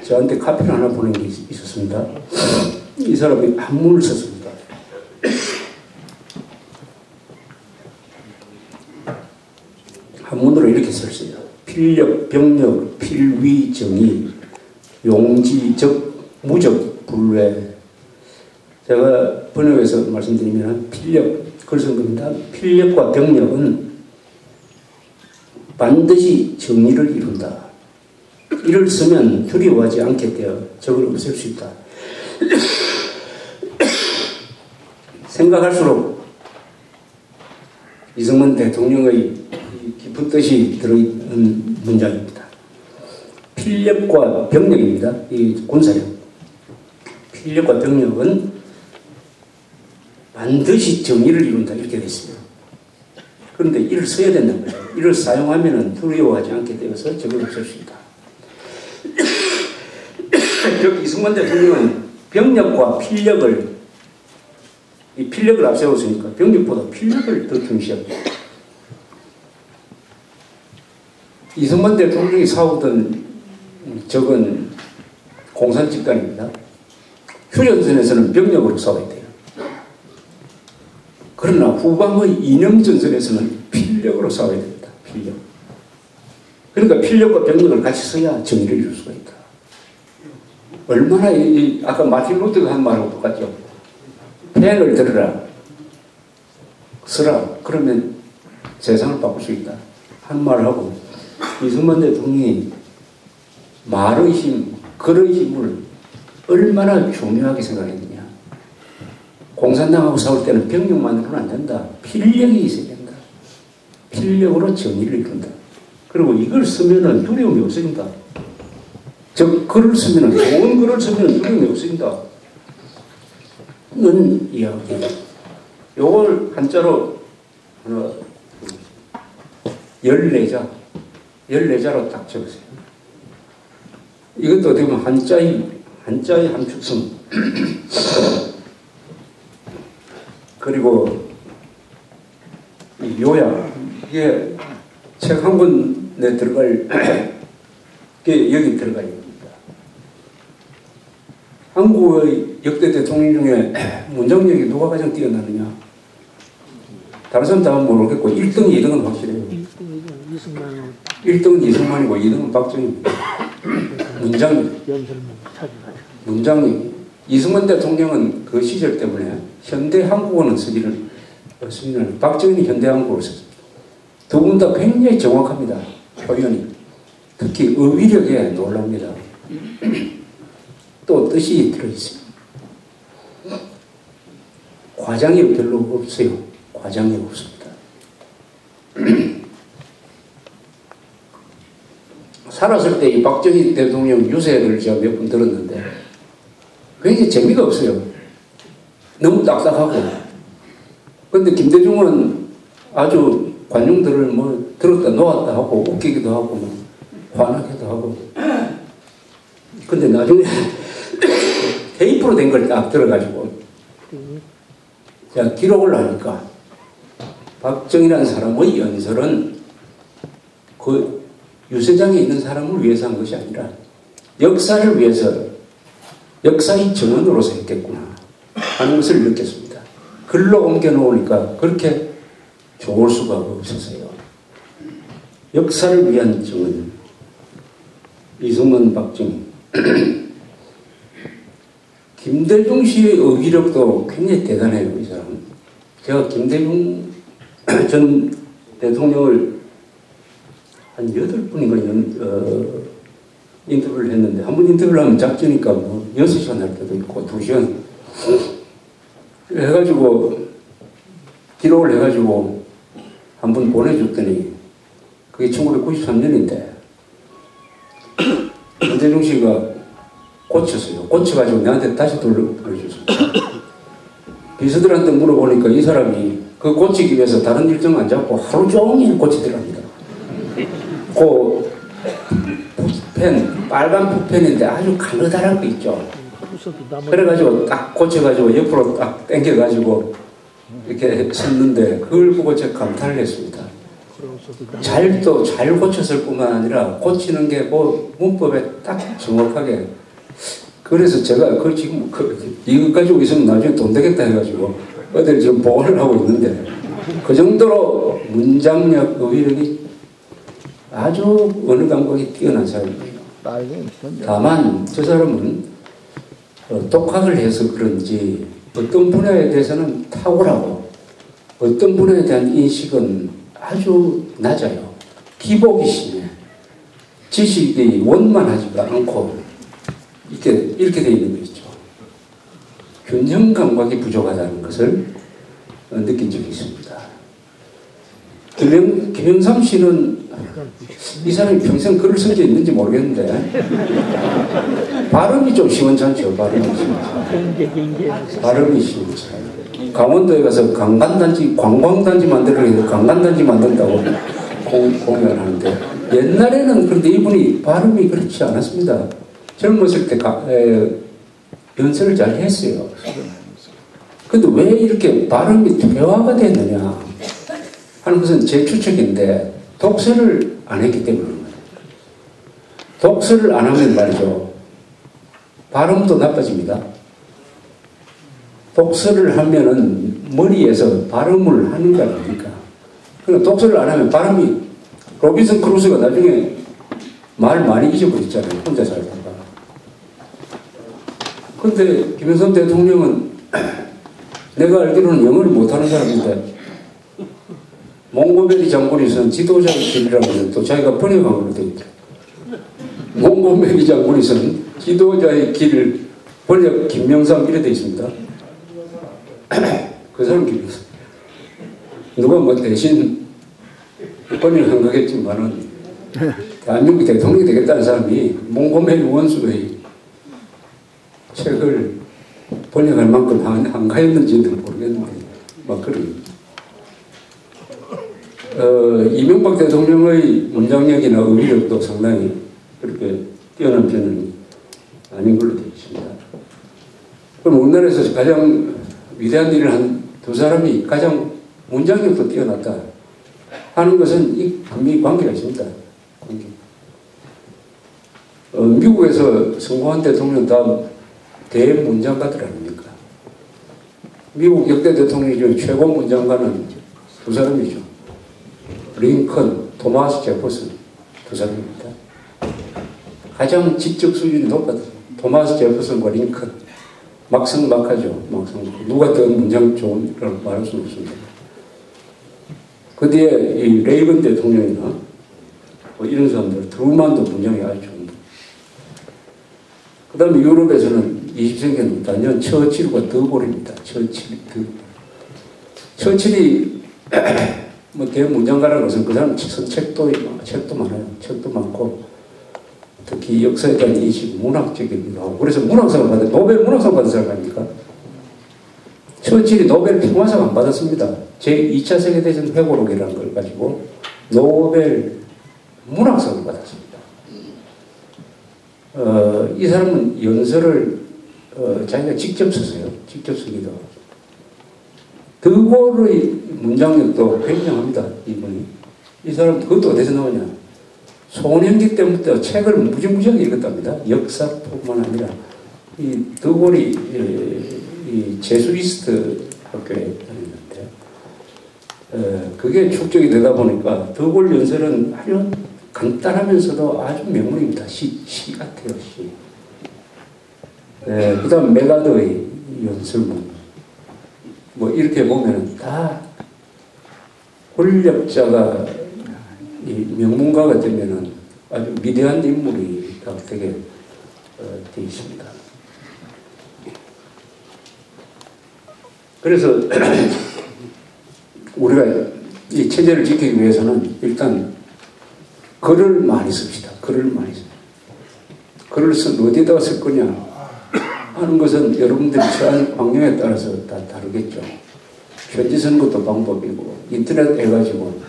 저한테 카피를 하나 보낸 게 있었습니다. 이 사람이 한문을 썼습니다. 한문으로 이렇게 썼어요. 필력, 병력, 필위, 정의, 용지적, 무적, 불외. 제가 번역해서 말씀드리면 필력, 그걸 쓴 겁니다. 필력과 병력은 반드시 정의를 이룬다. 이를 쓰면 두려워하지 않게 되어 적을 없앨 수 있다. 생각할수록 이승만 대통령의 깊은 뜻이 들어있는 문장입니다. 필력과 병력입니다. 이 군사력. 필력과 병력은 반드시 정의를 이룬다. 이렇게 되어 있습니다. 그런데 이를 써야 된다는 거예요. 이를 사용하면 두려워하지 않게 되어서 적을 없앨 수 있다. 즉 이승만 대통령은 병력과 필력을, 이 필력을 앞세웠으니까 병력보다 필력을 더 중시합니다. 이승만 대통령이 싸우던 적은 공산 집단입니다. 휴전선에서는 병력으로 싸워야 돼요. 그러나 후방의 이념전선에서는 필력으로 싸워야 됩니다. 필력. 그러니까 필력과 병력을 같이 써야 정의를 이룰 수가 있다. 얼마나 아까 마틴 루터가 한 말하고 똑같죠. 펜을 들어라, 쓰라. 그러면 세상을 바꿀 수 있다. 한 말하고 이승만 대통령이 말의 힘, 글의 힘을 얼마나 중요하게 생각했느냐. 공산당하고 싸울 때는 병력만으로는 안 된다. 필력이 있어야 된다. 필력으로 정의를 이룬다. 그리고 이걸 쓰면은 두려움이 없어진다. 즉, 글을 쓰면은, 좋은 글을 쓰면은 두려움이 없어진다. 는 이야기예요. 요걸 한자로, 14자. 14자로 딱 적으세요. 이것도 어떻게 보면 한자의 함축성. 그리고 이 요약. 이게 책 한 권에 들어갈, 게 여기 들어가 있습니다. 한국의 역대 대통령 중에 문장력이 누가 가장 뛰어나느냐? 다른 사람 다 모르겠고 1등, 2등은 확실해요. 1등은 이승만이고 2등은 박정희입니다. 문장력. 이승만 대통령은 그 시절 때문에 현대 한국어는 쓰기를 없으면 박정희는 현대 한국어를 썼습니다. 두 분 다 굉장히 정확합니다. 표현이. 특히 어휘력에 놀랍니다. 또 뜻이 들어있습니다. 과장이 별로 없어요. 과장이 없습니다. 살았을 때 이 박정희 대통령 유세를 제가 몇 번 들었는데 굉장히 재미가 없어요. 너무 딱딱하고. 그런데 김대중은 아주 관용들을 뭐 들었다 놓았다 하고 웃기기도 하고 뭐 화나기도 하고. 근데 나중에 테이프로 된 걸 딱 들어가지고 제가 기록을 하니까 박정희라는 사람의 연설은 그 유세장에 있는 사람을 위해서 한 것이 아니라 역사를 위해서 역사의 정언으로서 했겠구나 하는 것을 느꼈습니다. 글로 옮겨놓으니까 그렇게 좋을 수가 없었어요. 역사를 위한 정언. 이승만, 박정희. 김대중 씨의 어휘력도 굉장히 대단해요. 이 사람은. 제가 김대중 전 대통령을 한 8분인가 인터뷰를 했는데, 한 번 인터뷰를 하면 작지니까 뭐 6시간 할 때도 있고 2시간 해가지고 기록을 해가지고 한 번 보내줬더니 그게 1993년인데 김대중 씨가 고쳤어요. 고쳐가지고 나한테 다시 돌려줬습니다. 비서들한테 물어보니까 이 사람이 그 고치기 위해서 다른 일정 안 잡고 하루 종일 고치더랍니다. 그 붓펜, 빨간 붓펜인데 아주 가느다란 거 있죠. 그래가지고 딱 고쳐가지고 옆으로 딱 당겨가지고 이렇게 썼는데 그걸 보고 제가 감탄을 했습니다. 잘 고쳤을 뿐만 아니라 고치는 게 뭐 문법에 딱 정확하게. 그래서 제가 지금 이거 가지고 있으면 나중에 돈 되겠다 해가지고 어딜 지금 보관을 하고 있는데, 그 정도로 문장력, 어휘력이 아주 어느 감각이 뛰어난 사람이에요. 다만 저 사람은 독학을 해서 그런지 어떤 분야에 대해서는 탁월하고 어떤 분야에 대한 인식은 아주 낮아요. 기복이 심해. 지식이 원만하지가 않고 이렇게 돼 있는 거 있죠. 균형 감각이 부족하다는 것을 느낀 적이 있습니다. 김영삼 씨는 이 사람이 평생 글을 쓴 지 있는지 모르겠는데 발음이 좀 시원찮죠. 발음이 시원찮아요. 강원도에 가서 관광단지 만들려고 해서 관광단지 만든다고 공연하는데, 옛날에는 그런데 이분이 발음이 그렇지 않았습니다. 젊었을 때 연설을 잘 했어요. 근데 왜 이렇게 발음이 퇴화가 됐느냐 하는 것은 제 추측인데, 독서를 안 했기 때문입니다. 독서를 안 하면 말이죠, 발음도 나빠집니다. 독서를 하면은 머리에서 발음을 하는 거 아닙니까? 그러니까 독서를 안 하면 발음이, 로빈슨 크루소가 나중에 말 많이 잊어버렸잖아요. 혼자 살다가. 근데 김영삼 대통령은 내가 알기로는 영어를 못하는 사람인데, 몽고메리 장군이 쓴 지도자의 길이라고 하는, 또 자기가 번역한 걸로 되어 있죠. 몽고메리 장군이 쓴 지도자의 길을 번역 김영삼 이래 되어 있습니다. 그 사람 김영삼. 누가 뭐 대신 번역한 거겠지만은, 대한민국 대통령이 되겠다는 사람이 몽고메리 원수의 책을 번역할 만큼 한가했는지는 모르겠는데, 막 그런. 이명박 대통령의 문장력이나 어휘력도 상당히 그렇게 뛰어난 편은 아닌 걸로 되어 있습니다. 그럼 우리나라에서 가장 위대한 일을 한 두 사람이 가장 문장력도 뛰어났다 하는 것은 이 한미 관계가 있습니다. 미국에서 성공한 대통령 다 대문장가들 아닙니까? 미국 역대 대통령 중 최고 문장가는 두 사람이죠. 링컨, 토마스 제퍼슨 두 사람입니다. 가장 지적 수준이 높았죠. 토마스 제퍼슨과 링컨. 막상막하죠. 누가 더 문장 좋은 걸 말할 수는 없습니다. 그 뒤에 이 레이건 대통령이나 뭐 이런 사람들, 트루만도 문장이 아주 좋은 분. 그 다음에 유럽에서는 20세기에는 단연 처칠과 드골입니다. 처칠이 뭐 대문장가라는 것은 그 사람 책도 많아요. 책도 많고, 특히 역사에 대한 인식, 문학적이기도 하고, 그래서 문학상을 받은, 노벨 문학상 받은 사람 아닙니까? 처칠이 노벨 평화상 안 받았습니다. 제2차 세계대전 회고록이라는 걸 가지고 노벨 문학상을 받았습니다. 이 사람은 연설을 자기가 직접 썼어요. 직접 쓰기도 하고. 드골의 문장력도 굉장합니다. 이분이. 이 사람 그것도 어디서 나오냐. 소년기 때부터 책을 무지무지하게 읽었답니다. 역사뿐만 아니라. 이 드골이 이 제수이스트 학교에 다녔는데, 그게 축적이 되다 보니까 드골 연설은 아주 간단하면서도 아주 명문입니다. 시 같아요, 시. 그 다음 메가더의 연설문. 뭐 이렇게 보면 다 권력자가 이 명문가가 되면은 아주 위대한 인물이 다 되게 되어 있습니다. 그래서 우리가 이 체제를 지키기 위해서는 일단 글을 많이 씁시다. 글을 어디에다가 쓸 거냐 하는 것은 여러분들이 처한 환경에 따라서 다 다르겠죠. 편지 쓰는 것도 방법이고, 인터넷 해가지고,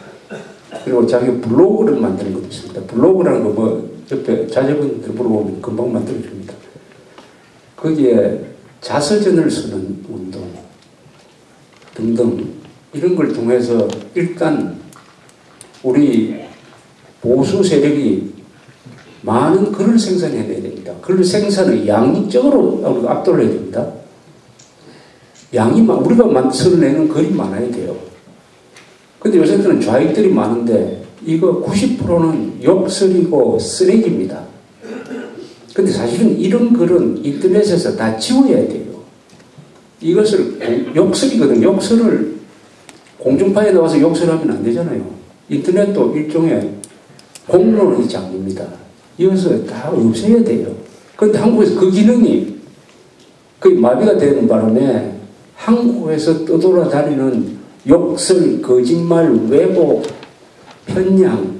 그리고 자기 블로그를 만드는 것도 있습니다. 블로그라는 거 뭐 옆에 자제분들 물어보면 금방 만들어줍니다. 거기에 자서전을 쓰는 운동 등등 이런 걸 통해서 일단 우리 보수 세력이 많은 글을 생산해내야 됩니다. 글 생산을 양적으로 압도를 해야 됩니다. 양이 우리가 만들어내는 글이 많아야 돼요. 근데 요새는 좌익들이 많은데 이거 90%는 욕설이고 쓰레기입니다. 근데 사실은 이런 글은 인터넷에서 다 지워야 돼요. 이것을 욕설이거든요. 욕설을 공중파에 나와서 욕설하면 안 되잖아요. 인터넷도 일종의 공론의 장입니다. 이것을 다 없애야 돼요. 그런데 한국에서 그 기능이 거의 마비가 되는 바람에 한국에서 떠돌아다니는 욕설, 거짓말, 왜곡, 편향,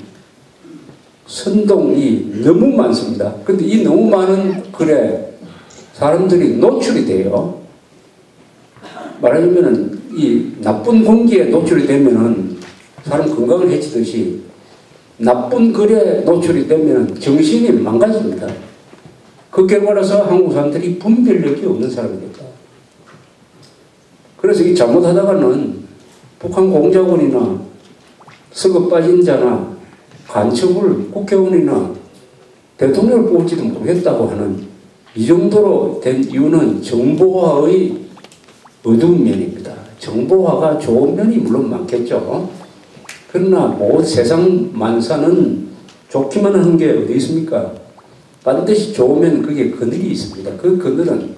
선동이 너무 많습니다. 그런데 이 너무 많은 글에 사람들이 노출이 돼요. 말하자면 이 나쁜 공기에 노출이 되면은 사람 건강을 해치듯이 나쁜 글에 노출이 되면 정신이 망가집니다. 그 결과로서 한국 사람들이 분별력이 없는 사람이 됐다. 그래서 이 잘못하다가는 북한 공작원이나 썩어 빠진 자나 간첩을 국회의원이나 대통령을 뽑을지도 모르겠다고 하는 이 정도로 된 이유는 정보화의 어두운 면입니다. 정보화가 좋은 면이 물론 많겠죠. 그러나 세상 만사는 좋기만 하는 게 어디 있습니까? 반드시 좋으면 그게 그늘이 있습니다. 그 그늘은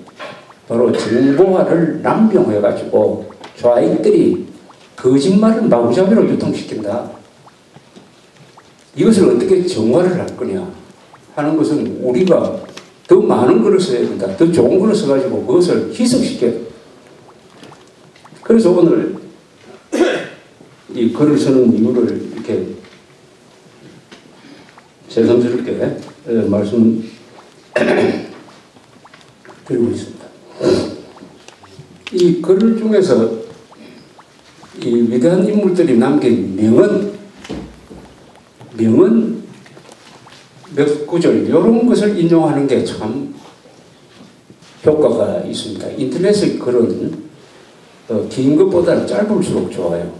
바로 정보화를 남용해가지고 좌익들이 거짓말을 마구잡이로 유통시킨다. 이것을 어떻게 정화를 할 거냐 하는 것은 우리가 더 많은 글을 써야 된다. 더 좋은 글을 써가지고 그것을 희석시켜야 된다. 그래서 오늘 이 글을 쓰는 이유를 이렇게 새삼스럽게 말씀드리고 있습니다. 이 글 중에서 이 위대한 인물들이 남긴 명언 몇 구절 이런 것을 인용하는 게 참 효과가 있습니다. 인터넷의 글은 긴 것보다는 짧을수록 좋아요.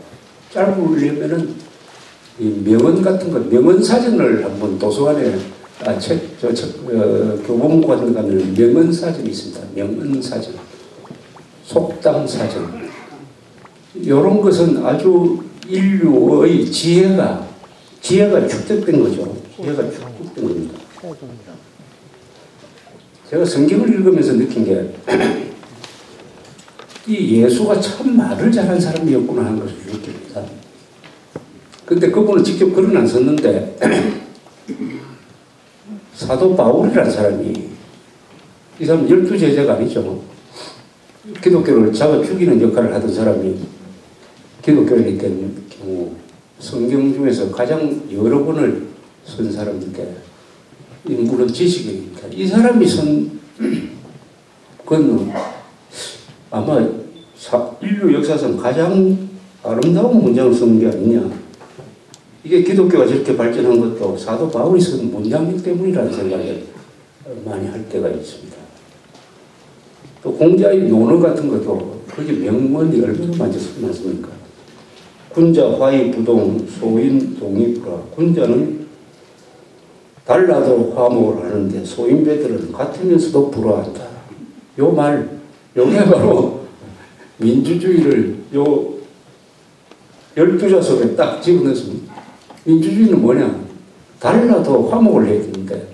짧으려면은 이 명언 같은 거, 명언 사전을 한번 도서관에 교보문고 같은 데 가면 명언 사전이 있습니다. 명언 사전, 속담 사전. 이런 것은 아주 인류의 지혜가 축적된 거죠. 지혜가 축적된 겁니다. 제가 성경을 읽으면서 느낀 게 이 예수가 참 말을 잘하는 사람이었구나 하는 것을 느낍니다. 근데 그분은 직접 글은 안 썼는데 사도 바울이라는 사람이 이 사람은 12제자가 아니죠. 기독교를 잡아 죽이는 역할을 하던 사람이 기독교인이 된 경우 성경 중에서 가장 여러 권을 쓴 사람인데 물론 지식이니까 이 사람이 쓴 그건 아마 인류 역사상 가장 아름다운 문장을 쓰는 게 아니냐. 이게 기독교가 저렇게 발전한 것도 사도 바울이 쓴 문장이기 때문이라는 생각을 많이 할 때가 있습니다. 또 공자의 논어 같은 것도 그게 명문이 얼마나 많습니까? 군자 화의 부동 소인 동이구라. 군자는 달라도 화목을 하는데 소인배들은 같으면서도 불화한다. 요 말, 요게 바로 민주주의를 요 12자 속에 딱 집어넣습니다. 민주주의는 뭐냐? 달라도 화목을 해야 되는데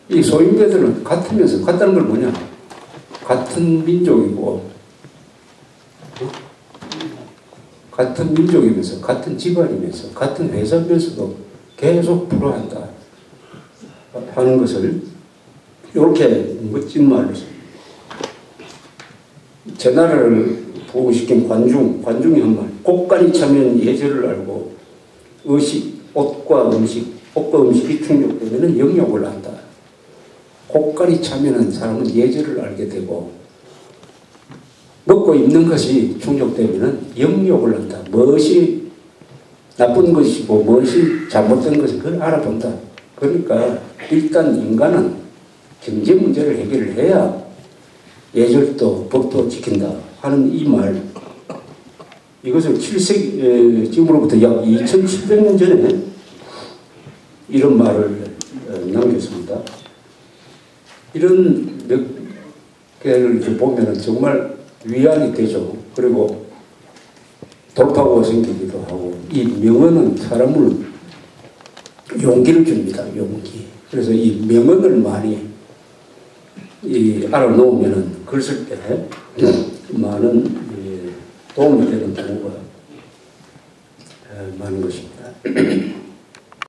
이 소인배들은 같으면서 같다는 걸 뭐냐? 같은 민족이고 같은 민족이면서 같은 집안이면서 같은 회사면서도 계속 불화한다 하는 것을 이렇게 멋진 말로 제 나라를 부흥시킨 관중이 한 말. 곡간이 차면 예절을 알고 옷과 음식이 충족되면 영욕을 한다. 곡간이 차면 사람은 예절을 알게 되고 먹고 입는 것이 충족되면 영욕을 한다. 무엇이 나쁜 것이고 무엇이 잘못된 것이 그걸 알아본다. 그러니까 일단 인간은 경제 문제를 해결을 해야 예절도 법도 지킨다 하는 이 말. 이것은 7세기, 지금으로부터 약 2700년 전에 이런 말을 남겼습니다. 이런 몇 개를 이렇게 보면은 정말 위안이 되죠. 그리고 돌파구가 생기기도 하고, 이 명언은 사람을 용기를 줍니다. 용기. 그래서 이 명언을 많이 알아놓으면은 글 쓸 때 많은 도움이 되는 경우가 많은 것입니다.